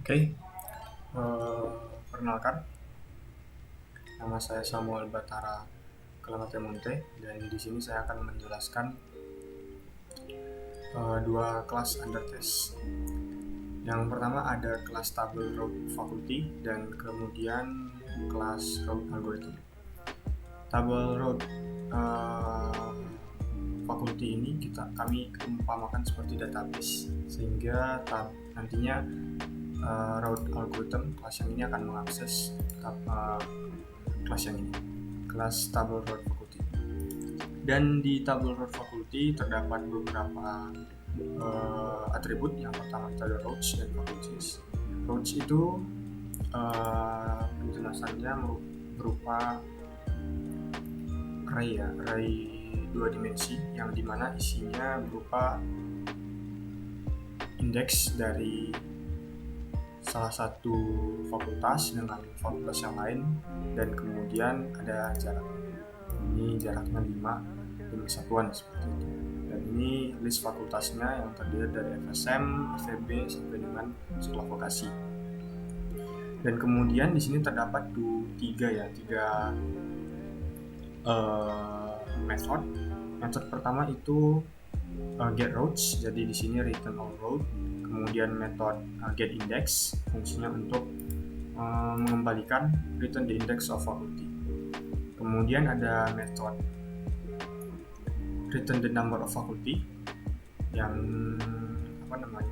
Oke, perkenalkan, nama saya Samuel Batara Clamatemonte dan di sini saya akan menjelaskan dua kelas under test. Yang pertama ada kelas Table Road Faculty dan kemudian kelas Road Algorithm. Table Road Faculty ini kami umpamakan seperti database, sehingga nantinya route algorithm kelas yang ini akan mengakses kelas yang ini, kelas Table Road Faculty. Dan di Table Road Faculty terdapat beberapa atribut. Yang pertama itu ada roads dan faculties. Roads itu penjelasannya berupa array dua dimensi yang dimana isinya berupa indeks dari salah satu fakultas dengan fakultas yang lain, dan kemudian ada jarak. Ini jaraknya 5 satuan seperti itu. Dan ini list fakultasnya yang terdiri dari FSM, FEB sampai dengan sekolah vokasi. Dan kemudian di sini terdapat tiga method. Method pertama itu get roads, jadi di sini return all road. Kemudian metode get index, fungsinya untuk mengembalikan return the index of faculty. Kemudian ada metode return the number of faculty, yang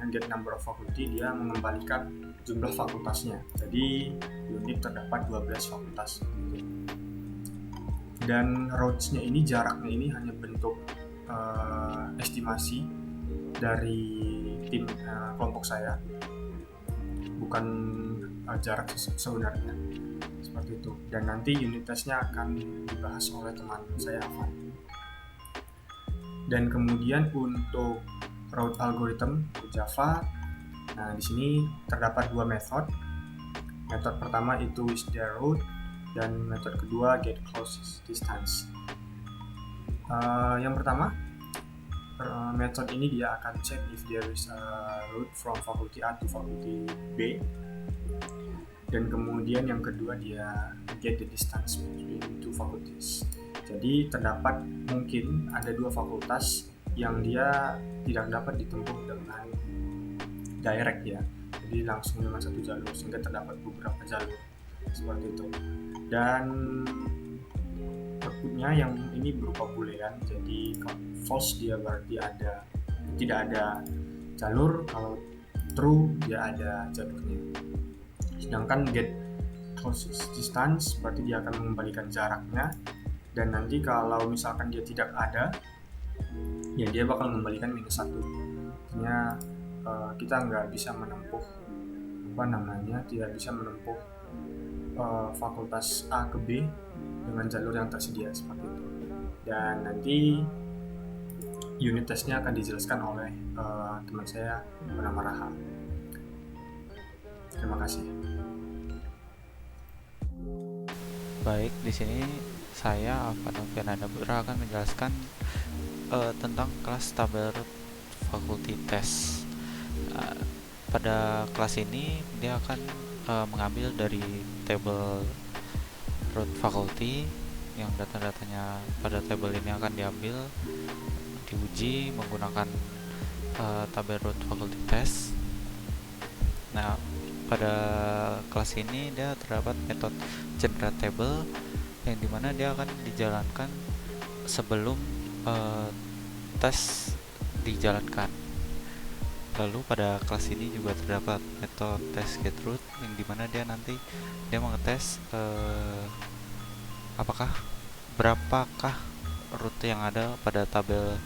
get number of faculty, dia mengembalikan jumlah fakultasnya. Jadi unit terdapat 12 fakultas. Dan roads-nya ini, jaraknya ini hanya bentuk estimasi dari tim kelompok saya, bukan jarak sebenarnya, seperti itu. Dan nanti unit testnya akan dibahas oleh teman saya Afan. Dan kemudian untuk route algorithm Java, nah di sini terdapat dua metode. Metode pertama itu with the route, dan metode kedua get closest distance. Yang pertama, metode ini dia akan check if there is a route from faculty A to faculty B. Dan kemudian yang kedua dia get the distance between two faculties. Jadi terdapat mungkin ada dua fakultas yang dia tidak dapat ditempuh dengan direct ya, jadi langsung dengan satu jalur, sehingga terdapat beberapa jalur seperti itu. Dan outputnya yang ini berupa boolean, jadi kalau false dia berarti tidak ada jalur, kalau true dia ada jalurnya. Sedangkan get closest distance berarti dia akan mengembalikan jaraknya, dan nanti kalau misalkan dia tidak ada, ya dia bakal mengembalikan -1. Artinya kita nggak bisa menempuh tidak bisa menempuh fakultas A ke B dengan jalur yang tersedia seperti itu. Dan nanti unit testnya akan dijelaskan oleh teman saya bernama Raha. Terima kasih. Baik, di sini saya Fernanda Putra akan menjelaskan tentang kelas Table Road Faculty Test. Pada kelas ini dia akan mengambil dari table road faculty, yang data-datanya pada table ini akan diambil, diuji menggunakan Table Road Faculty Test. Nah, pada kelas ini dia terdapat metode generate table, yang dimana dia akan dijalankan sebelum tes dijalankan. Lalu pada kelas ini juga terdapat metode test get route, yang dimana dia mengetes berapakah rute yang ada pada tabel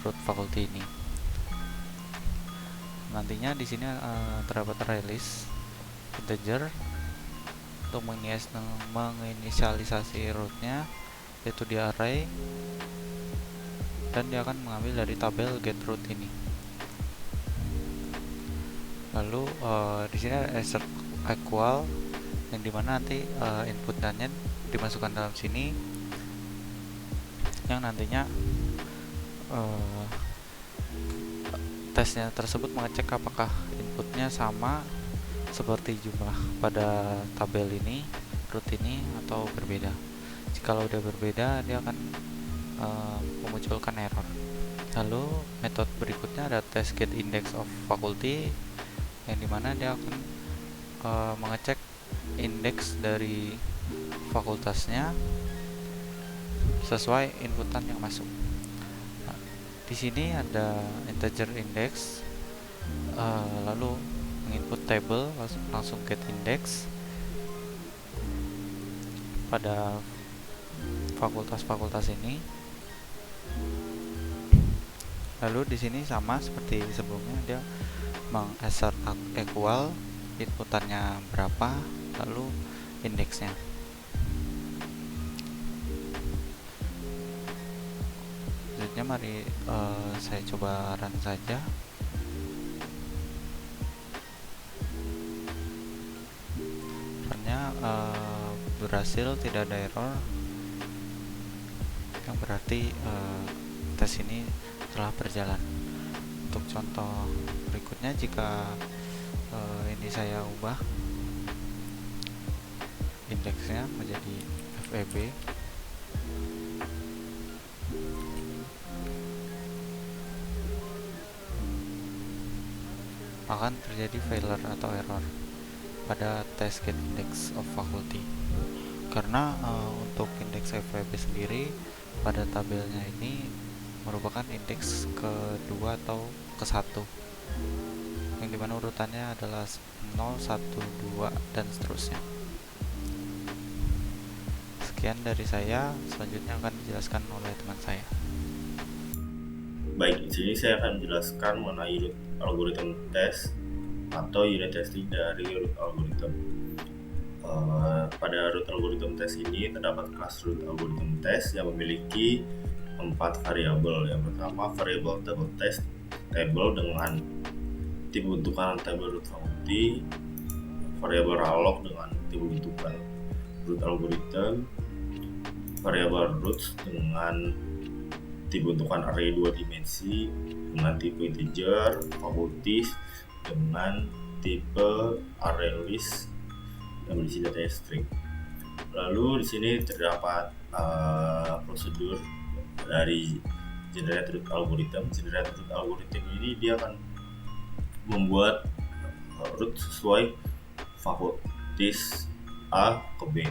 route faculty ini. Nantinya di sini terdapat array list integer untuk menginisialisasi route-nya, yaitu di array, dan dia akan mengambil dari tabel get route ini. Lalu di sini ada assert equal, yang dimana nanti input dannya dimasukkan dalam sini, yang nantinya tesnya tersebut mengecek apakah inputnya sama seperti jumlah pada tabel ini, root ini, atau berbeda. Jikalau udah berbeda, dia akan memunculkan error. Lalu metode berikutnya ada test get index of faculty, yang dimana dia akan mengecek indeks dari fakultasnya sesuai inputan yang masuk. Nah, di sini ada integer index, lalu menginput table, langsung get index pada fakultas-fakultas ini. Lalu di sini sama seperti sebelumnya, dia mengassert equal, inputannya berapa, lalu indeksnya. Selanjutnya mari saya coba run saja. Runnya berhasil, tidak ada error, yang berarti tes ini telah berjalan. Untuk contoh berikutnya, jika ini saya ubah indeksnya menjadi FEB, akan terjadi failure atau error pada test get index of faculty, karena untuk indeks FEB sendiri pada tabelnya ini merupakan indeks kedua atau ke-1, yang dimana urutannya adalah 0, 1, 2, dan seterusnya. Sekian dari saya, selanjutnya akan dijelaskan oleh teman saya. Baik, di sini saya akan menjelaskan mengenai root algorithm test atau unit testing dari root algorithm. Pada root algorithm test ini terdapat kelas root algorithm test yang memiliki 4 variabel. Yang pertama, variabel table test, table dengan tipe bentukan table root faculty, variabel alloc dengan tipe bentukan root algorithm, variabel roots dengan tipe bentukan array 2 dimensi dengan tipe integer, faculties dengan tipe array list yang berisi data string. Lalu di sini terdapat prosedur dari generate root algorithm. Generate root algorithm ini dia akan membuat root sesuai faculties A ke B.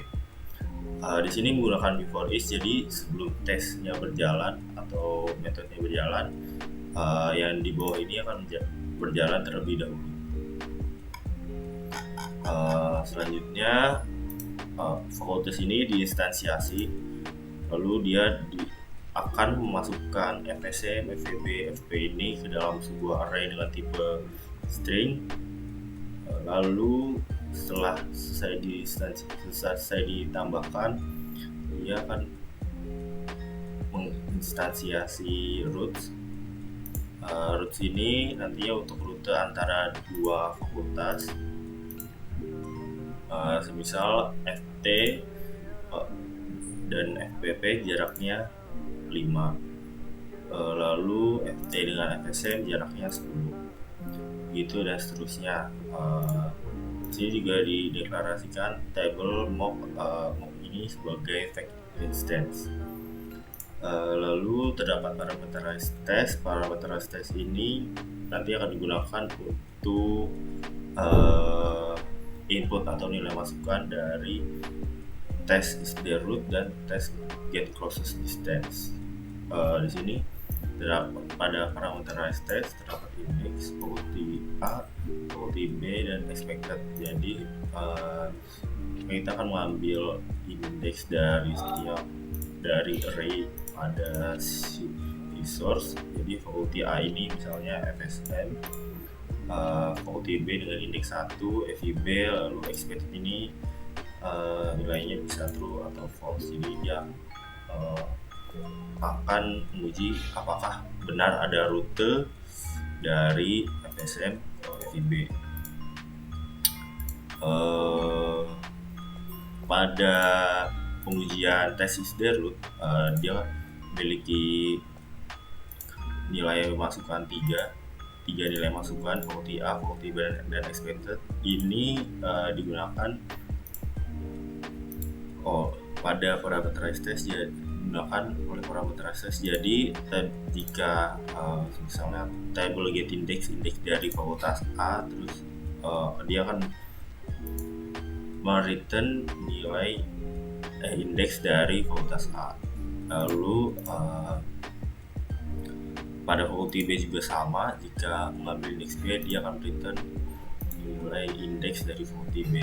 Di sini menggunakan before is, jadi sebelum tesnya berjalan atau metodenya berjalan, yang di bawah ini akan berjalan terlebih dahulu. Selanjutnya fakultas ini diinstansiasi, lalu dia akan memasukkan FSM, FVB, FP ini ke dalam sebuah array dengan tipe string. Lalu setelah selesai ditambahkan, dia akan menginstansiasi roots. Roots ini nantinya untuk rute antara dua fakultas, semisal FT dan FPP jaraknya 5, lalu FT dengan FSM jaraknya 10, gitu dan seterusnya. Sini juga dideklarasikan table mock ini sebagai fact instance. Lalu terdapat parameterized test. Parameterized test ini nanti akan digunakan untuk input atau nilai masukan dari test is the root dan test get closest distance. Di sini terdapat pada parameterized test terdapat indeks, faculty A, faculty B, dan expected. Jadi kita akan mengambil indeks dari setiap dari array pada source. Jadi faculty A ini misalnya FSM, faculty B dengan indeks 1 FIB, lalu expected ini nilainya bisa true atau false. Jadi dia akan menguji apakah benar ada rute dari FSM atau FIB. Pada pengujian test is the root, dia memiliki nilai masukan 3 tiga nilai masukan, faculty A, faculty B, dan expected ini digunakan pada parameterized test ya, digunakan oleh parameterized test. Jadi jika misalnya table get index dari fakultas A, terus dia akan mereturn nilai indeks dari fakultas A. Lalu pada fakulty B juga sama, jika mengambil indeks B dia akan return nilai indeks dari fakulty B.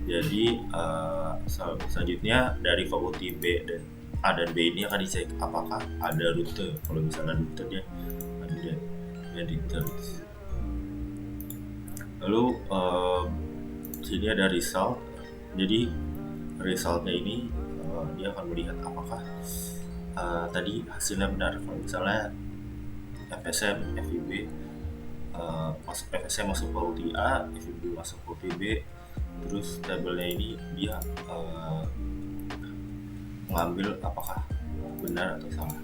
Jadi selanjutnya dari fakulty B dan A dan B ini akan dicek apakah ada rute. Kalau misalnya rute dia return. Lalu sini ada result. Jadi resultnya ini dia akan melihat apakah tadi hasilnya benar. Kalau misalnya FSM, FIB FSM masuk fakulty A, FIB masuk fakulty B, terus tabelnya ini dia mengambil apakah benar atau salah.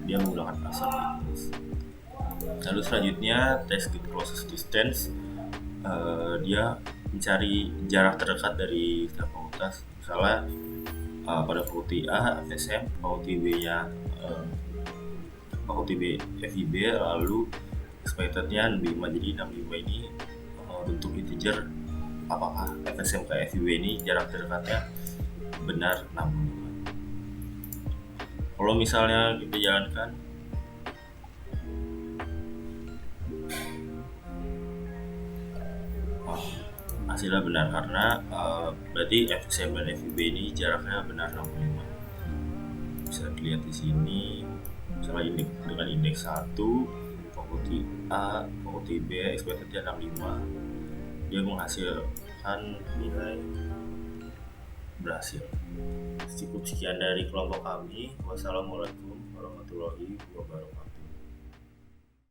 Dia menggunakan assumptions. Lalu selanjutnya test get closest distance, dia mencari jarak terdekat dari setiap fakultas. Misalnya pada fakulty A FSM, fakulty B-nya fakulty B FIB, lalu expectednya 65. Jadi 65 ini bentuk integer, apakah FSM ke FIB ini jarak terdekatnya benar 65. Kalau misalnya kita jalankan hasilnya benar, karena berarti FSM dan FIB ini jaraknya benar 65. Bisa dilihat di sini, misalnya dengan indeks 1, fakulty A, fakulty B, expectednya 65, dia menghasilkan nilai berhasil. Cukup sekian dari kelompok kami. Wassalamualaikum warahmatullahi wabarakatuh.